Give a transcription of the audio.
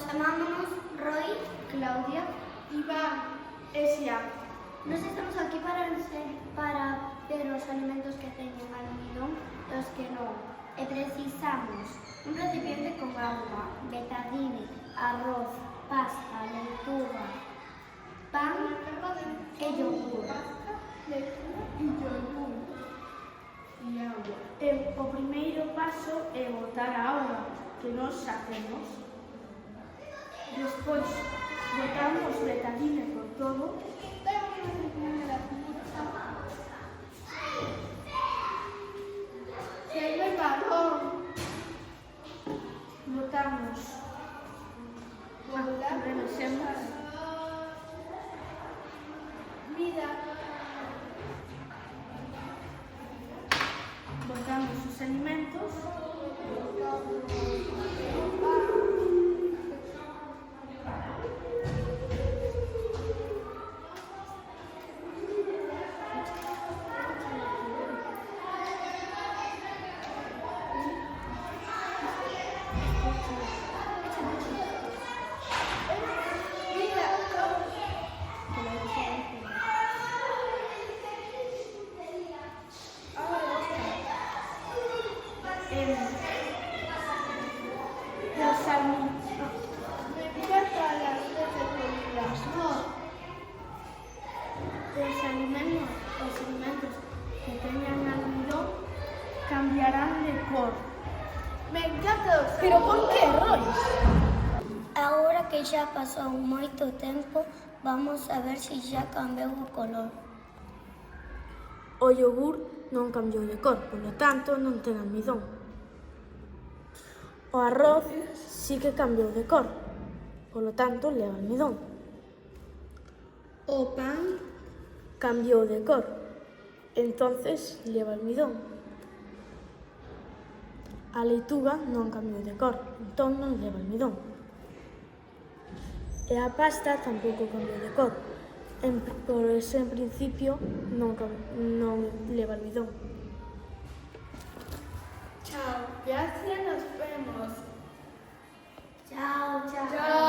chamámonos Roy, Claudia, Iván e Xian. Nós estamos aquí para ver os alimentos que teñen almidón e os que non. E precisamos un recipiente con auga, betadine, arroz, pasta, leituga, pan e yogur. O primeiro paso é botar a auga, que nós facemos. Despois botamos betadine por todo. Botamos remexemos. Botamos os alimentos. Os alimentos que teñan almidón cambiarán de cor. Me encanta. Pero por que, Roy? Agora que xa pasou moito tempo, vamos a ver se xa cambiou o color. O yogur non cambiou de cor, polo tanto non ten almidón. O arroz sí que cambiou de cor, polo tanto leva almidón. O pan cambiou de cor, entonces leva almidón. A leituga non cambiou de cor, entón non leva almidón. E a pasta tampouco cambiou de cor, por eso en principio non leva almidón. Chao, gracias, nos vemos. Chao, chao. Chao.